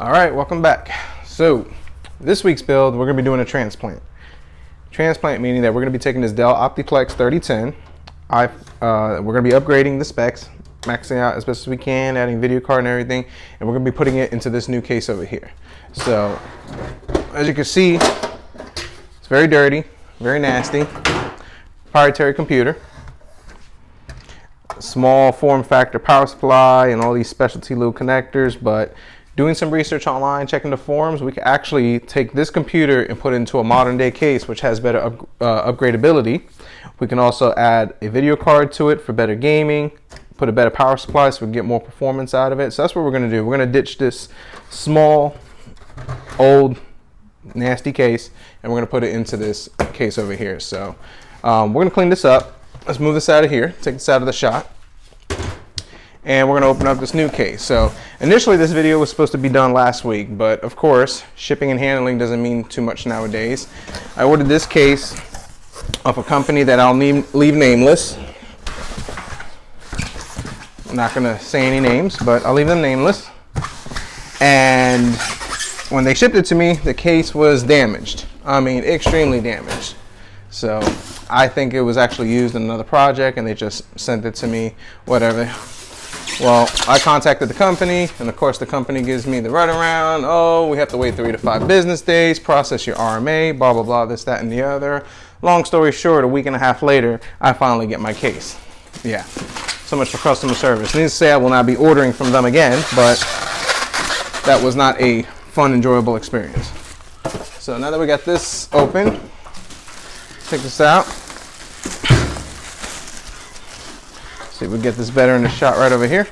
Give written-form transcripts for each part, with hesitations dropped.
All right, welcome back. So this week's build, we're gonna be doing a transplant. Transplant meaning that we're gonna be taking this Dell Optiplex 3010. We're gonna be upgrading the specs, maxing out as best as we can, adding video card and everything, and we're gonna be putting it into this new case over here. So as you can see, it's very dirty, very nasty, proprietary computer. Small form factor power supply and all these specialty little connectors, but doing some research online, checking the forums, we can actually take this computer and put it into a modern day case which has better upgradability. We can also add a video card to it for better gaming, put a better power supply so we can get more performance out of it. So that's what we're going to do. We're going to ditch this small, old, nasty case and we're going to put it into this case over here. So we're going to clean this up. Let's move this out of here, take this out of the shot. And we're going to open up this new case. So initially this video was supposed to be done last week, but of course shipping and handling doesn't mean too much nowadays. I ordered this case off a company that I'll leave nameless. I'm not going to say any names, but I'll leave them nameless. And when they shipped it to me, the case was damaged. I mean, extremely damaged. So I think it was actually used in another project and they just sent it to me, whatever. Well, I contacted the company, and of course the company gives me the runaround. Oh, we have to wait 3 to 5 business days, process your RMA, blah, blah, blah, this, that, and the other. Long story short, a week and a half later, I finally get my case. Yeah, so much for customer service. Needless to say, I will not be ordering from them again, but that was not a fun, enjoyable experience. So now that we got this open, take this out. See if we get this better in the shot right over here.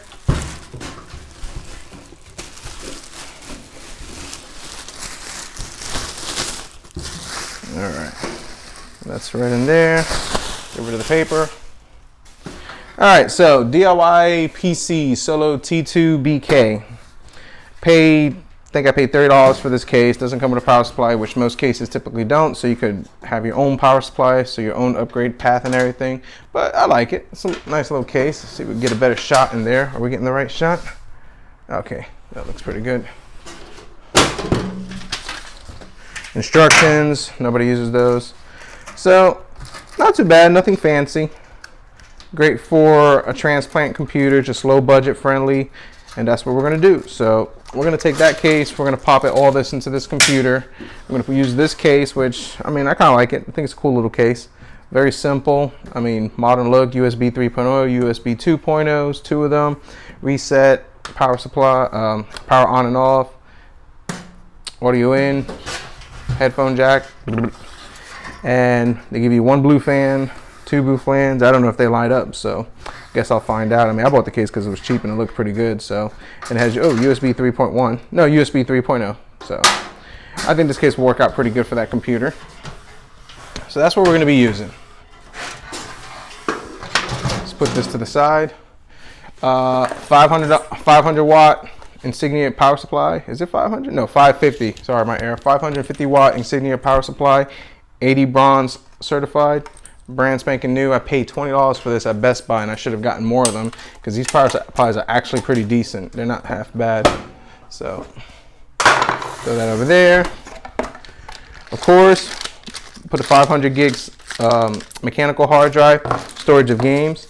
All right, that's right in there. Get rid of the paper. All right, so DIYPC Solo T2 BK. I think I paid $30 for this case. Doesn't come with a power supply, which most cases typically don't. So you could have your own power supply, so your own upgrade path and everything. But I like it. It's a nice little case. Let's see if we can get a better shot in there. Are we getting the right shot? Okay, that looks pretty good. Instructions. Nobody uses those. So not too bad. Nothing fancy. Great for a transplant computer. Just low budget friendly. And that's what we're going to do. So we're going to take that case, we're going to pop all this into this computer. I'm going to use this case, which, I mean, I kind of like it. I think it's a cool little case. Very simple. I mean, modern look, USB 3.0, USB 2.0s, 2 of them. Reset, power supply, power on and off, audio in, headphone jack. And they give you 1 blue fan, 2 blue fans. I don't know if they light up, so I guess I'll find out. I mean, I bought the case because it was cheap and it looked pretty good. So, and it has USB 3.1, no, USB 3.0. So I think this case will work out pretty good for that computer. So that's what we're going to be using. Let's put this to the side. 500 watt Insignia power supply. Is it 500? No, 550. Sorry, my error. 550 watt Insignia power supply, 80 bronze certified. Brand spanking new. I paid $20 for this at Best Buy and I should have gotten more of them because these power supplies are actually pretty decent. They're not half bad. So throw that over there. Of course, put a 500 gigs mechanical hard drive, storage of games.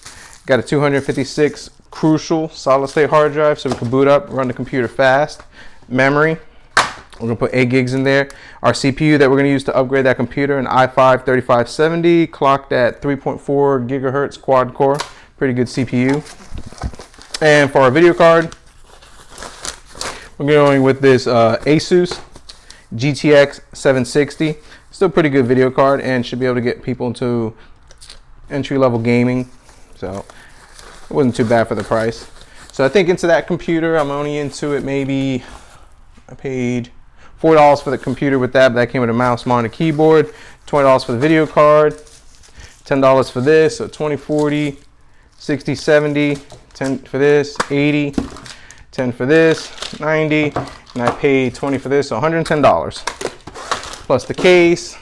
Got a 256 Crucial solid state hard drive so we can boot up, run the computer fast. Memory. We're going to put 8 gigs in there. Our CPU that we're going to use to upgrade that computer, an i5-3570, clocked at 3.4 gigahertz quad core. Pretty good CPU. And for our video card, we're going with this Asus GTX 760. Still pretty good video card and should be able to get people into entry-level gaming. So it wasn't too bad for the price. So I think into that computer, I'm only into it maybe, I paid $4 for the computer with that, but that came with a mouse, monitor, keyboard. $20 for the video card. $10 for this, so 20, 40, 60, 70. 10 for this, 80. 10 for this, 90. And I paid 20 for this, so $110. Plus the case,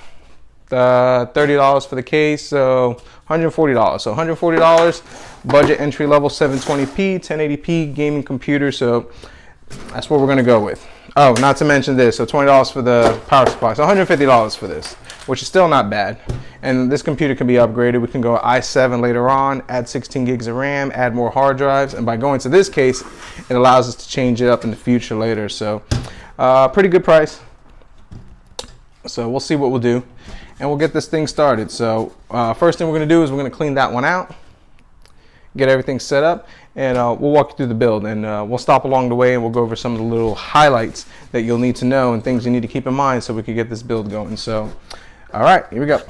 $30 for the case, so $140. So $140, budget entry level 720p, 1080p gaming computer. So that's what we're gonna go with. Oh, not to mention this, so $20 for the power supply, so $150 for this, which is still not bad. And this computer can be upgraded. We can go i7 later on, add 16 gigs of RAM, add more hard drives, and by going to this case, it allows us to change it up in the future later. So pretty good price. So we'll see what we'll do, and we'll get this thing started. So first thing we're gonna do is we're gonna clean that one out, get everything set up, and we'll walk you through the build, and we'll stop along the way and we'll go over some of the little highlights that you'll need to know and things you need to keep in mind so we can get this build going. So, all right, here we go.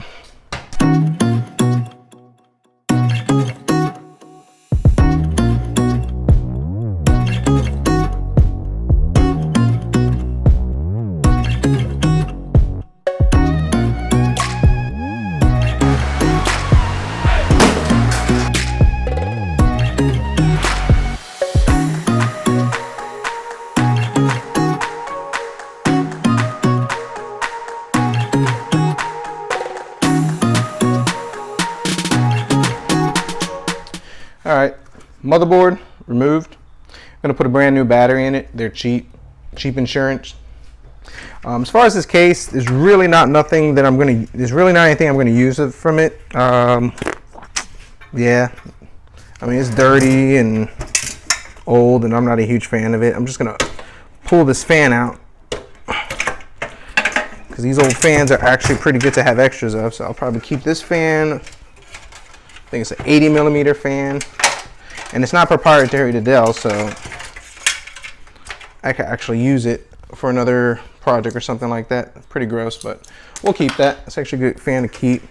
All right, motherboard removed. I'm gonna put a brand new battery in it. They're cheap insurance. As far as this case, there's really not anything I'm gonna use from it. Yeah, I mean, it's dirty and old, and I'm not a huge fan of it. I'm just gonna pull this fan out because these old fans are actually pretty good to have extras of. So I'll probably keep this fan. I think it's an 80 millimeter fan, and it's not proprietary to Dell, so I could actually use it for another project or something like that. Pretty gross, but we'll keep that. It's actually a good fan to keep.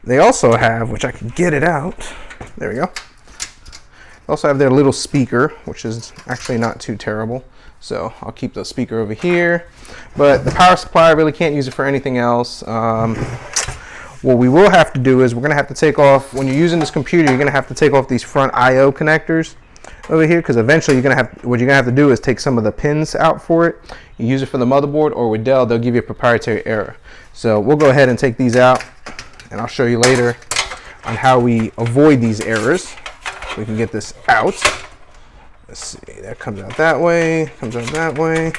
They also have, which I can get it out. There we go. They also have their little speaker, which is actually not too terrible. So I'll keep the speaker over here, but the power supply, I really can't use it for anything else. What we will have to do is we're going to have to take off, when you're using this computer, you're going to have to take off these front I/O connectors over here, because eventually what you're going to have to do is take some of the pins out for it. You use it for the motherboard, or with Dell, they'll give you a proprietary error. So we'll go ahead and take these out, and I'll show you later on how we avoid these errors. We can get this out. Let's see, that comes out that way, comes out that way.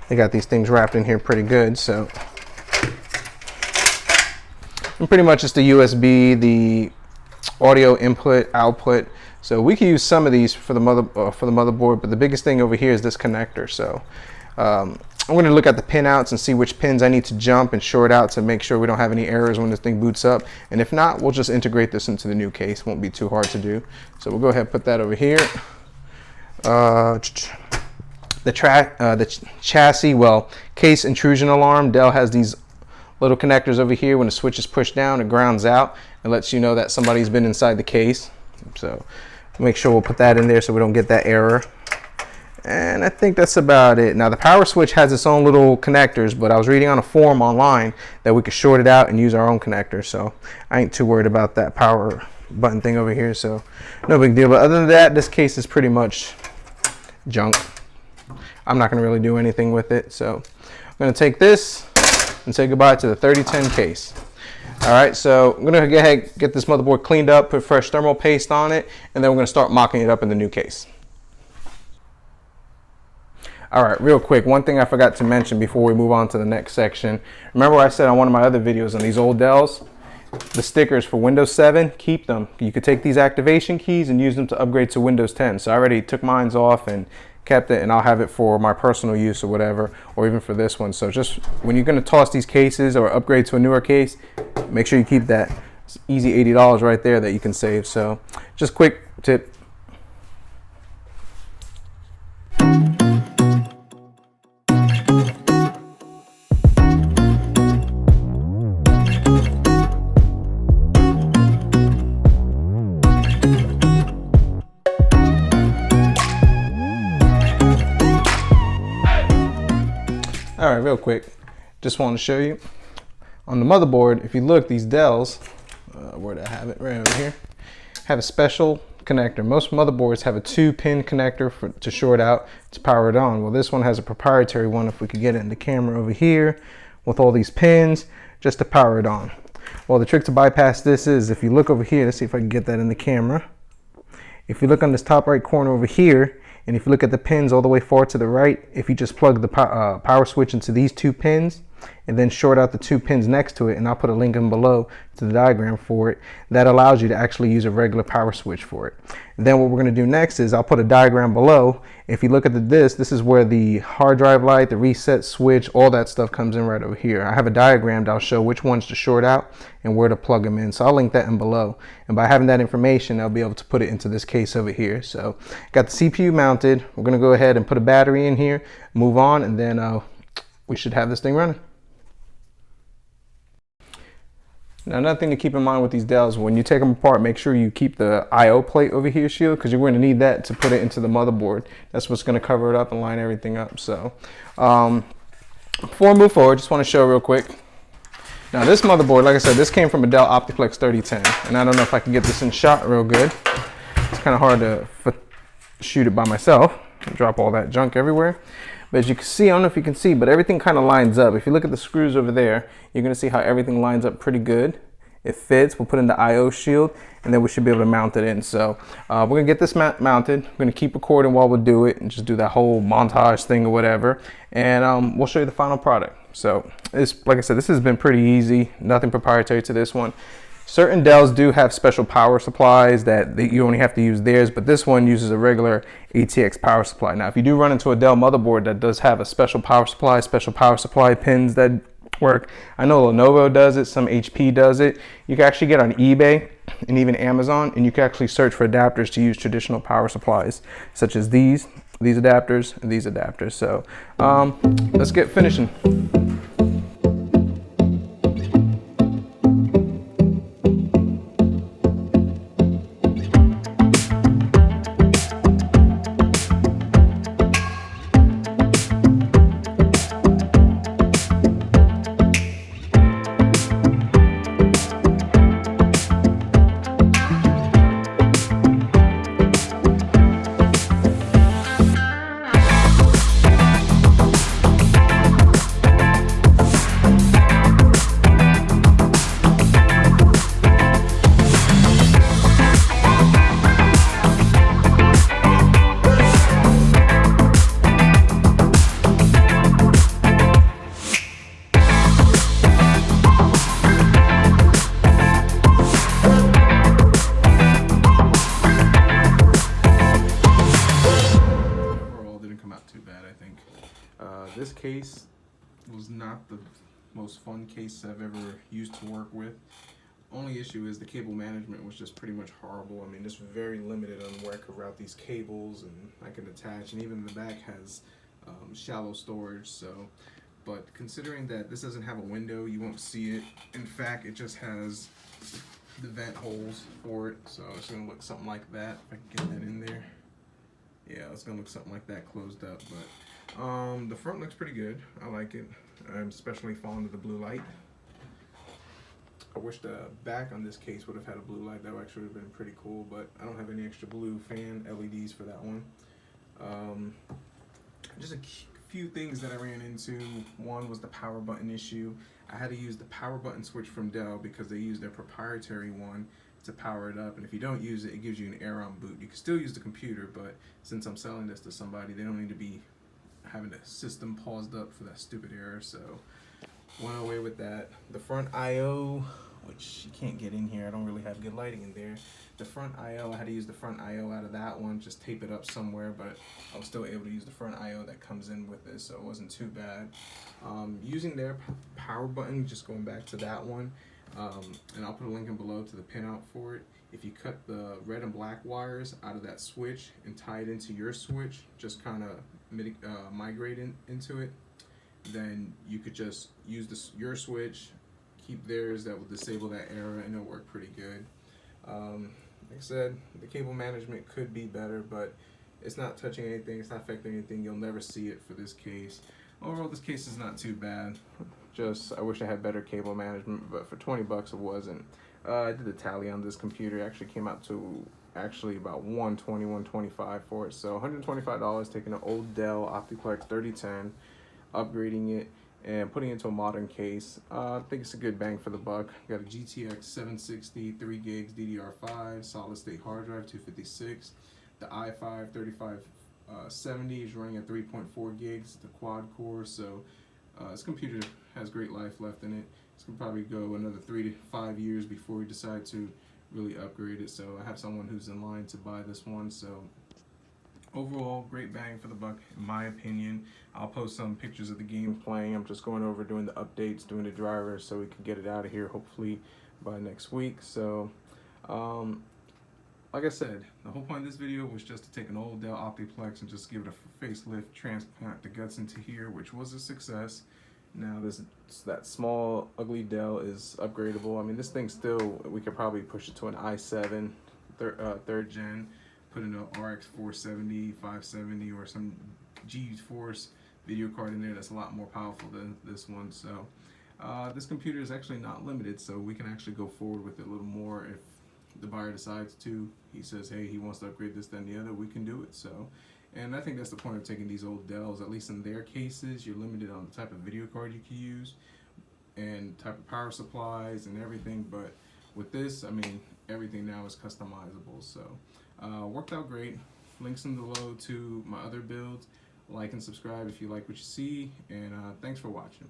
They got these things wrapped in here pretty good, so. And pretty much it's the USB, the audio input, output. So we can use some of these for the motherboard, but the biggest thing over here is this connector. So I'm going to look at the pin outs and see which pins I need to jump and short out to make sure we don't have any errors when this thing boots up. And if not, we'll just integrate this into the new case. Won't be too hard to do. So we'll go ahead and put that over here. The chassis, well, case intrusion alarm. Dell has these little connectors over here. When the switch is pushed down, it grounds out and lets you know that somebody's been inside the case. So make sure we'll put that in there so we don't get that error. And I think that's about it. Now the power switch has its own little connectors, but I was reading on a forum online that we could short it out and use our own connector. So I ain't too worried about that power button thing over here. So no big deal. But other than that, this case is pretty much junk. I'm not gonna really do anything with it. So I'm gonna take this and say goodbye to the 3010 case. All right, so I'm gonna go ahead and get this motherboard cleaned up, put fresh thermal paste on it, and then we're gonna start mocking it up in the new case. All right, real quick, one thing I forgot to mention before we move on to the next section. Remember I said on one of my other videos on these old Dells, the stickers for Windows 7, keep them. You could take these activation keys and use them to upgrade to Windows 10. So I already took mine off and kept it, and I'll have it for my personal use or whatever, or even for this one. So just when you're gonna toss these cases or upgrade to a newer case, make sure you keep that. It's easy $80 right there that you can save. So just quick tip. All right, real quick, just want to show you on the motherboard. If you look, these Dells, where'd I have it? Right over here. Have a special connector. Most motherboards have a 2-pin connector to short out to power it on. Well, this one has a proprietary one. If we could get it in the camera over here with all these pins, just to power it on. Well, the trick to bypass this is if you look over here. Let's see if I can get that in the camera. If you look on this top right corner over here, And if you look at the pins all the way far to the right, if you just plug the power switch into these 2 pins and then short out the 2 pins next to it, and I'll put a link in below to the diagram for it, that allows you to actually use a regular power switch for it. And then what we're going to do next is I'll put a diagram below. If you look at the disc, this is where the hard drive light, the reset switch, all that stuff comes in right over here. I have a diagram that'll show which ones to short out and where to plug them in, so I'll link that in below. And by having that information, I'll be able to put it into this case over here. So got the CPU mounted. We're going to go ahead and put a battery in here, move on, and then we should have this thing running. Now, another thing to keep in mind with these Dells, when you take them apart, make sure you keep the I/O plate over here shielded, because you're going to need that to put it into the motherboard. That's what's going to cover it up and line everything up. So before I move forward, just want to show real quick. Now, this motherboard, like I said, this came from a Dell Optiplex 3010, and I don't know if I can get this in shot real good. It's kind of hard to shoot it by myself and drop all that junk everywhere. But as you can see, I don't know if you can see, but everything kind of lines up. If you look at the screws over there, you're going to see how everything lines up pretty good. It fits. We'll put in the I/O shield, and then we should be able to mount it in. So we're going to get this mounted. We're going to keep recording while we do it and just do that whole montage thing or whatever. And we'll show you the final product. So like I said, this has been pretty easy. Nothing proprietary to this one. Certain Dells do have special power supplies that you only have to use theirs, but this one uses a regular ATX power supply. Now, if you do run into a Dell motherboard that does have a special power supply pins that work. I know Lenovo does it, some HP does it. You can actually get on eBay and even Amazon, and you can actually search for adapters to use traditional power supplies, such as these adapters, and these adapters. So let's get finishing. This case was not the most fun case I've ever used to work with. Only issue is the cable management was just pretty much horrible. I mean, this was very limited on where I could route these cables and I can attach, and even the back has shallow storage. So, but considering that this doesn't have a window, you won't see it. In fact, it just has the vent holes for it. So it's gonna look something like that. If I can get that in there. Yeah, it's gonna look something like that closed up, but the front looks pretty good. I like it. I'm especially fond of the blue light. I wish the back on this case would have had a blue light. That would actually have been pretty cool, but I don't have any extra blue fan LEDs for that one. Just a few things that I ran into. One was the power button issue. I had to use the power button switch from Dell because they use their proprietary one to power it up, and if you don't use it, it gives you an error on boot. You can still use the computer, but since I'm selling this to somebody, they don't need to be having the system paused up for that stupid error. So went away with that. The front I/O, which you can't get in here, I don't really have good lighting in there. The front I/O, I had to use the front I/O out of that one, just tape it up somewhere, but I was still able to use the front I/O that comes in with this, so it wasn't too bad. Using their power button, just going back to that one, and I'll put a link in below to the pinout for it. If you cut the red and black wires out of that switch and tie it into your switch, just kind of migrate into it, then you could just use your switch, keep theirs, that will disable that error, and it'll work pretty good. Like I said, the cable management could be better, but it's not touching anything, it's not affecting anything. You'll never see it for this case. Overall, this case is not too bad. Just, I wish I had better cable management, but for 20 bucks it wasn't. I did the tally on this computer. It actually came out to about $120, $125 for it. So $125, taking an old Dell Optiplex 3010, upgrading it, and putting it into a modern case. I think it's a good bang for the buck. Got a GTX 760, 3 gigs DDR5, solid state hard drive, 256, the i5 70 is running at 3.4 gigs, the quad core. So this computer has great life left in it. It's gonna probably go another 3 to 5 years before we decide to really upgrade it. So I have someone who's in line to buy this one. So overall, great bang for the buck, in my opinion. I'll post some pictures of the game playing. I'm just going over doing the updates, doing the drivers, so we can get it out of here hopefully by next week. So, like I said, the whole point of this video was just to take an old Dell Optiplex and just give it a facelift, transplant the guts into here, which was a success. Now that small ugly Dell is upgradable. I mean, this thing still, we could probably push it to an i7 third gen, put in an RX 470, 570, or some GeForce video card in there that's a lot more powerful than this one. So this computer is actually not limited, so we can actually go forward with it a little more if the buyer decides to. He says, hey, he wants to upgrade this, then the other, we can do it. So, and I think that's the point of taking these old Dells. At least in their cases, you're limited on the type of video card you can use and type of power supplies and everything. But with this, I mean, everything now is customizable. So worked out great. Links in the below to my other builds. Like and subscribe if you like what you see, and thanks for watching.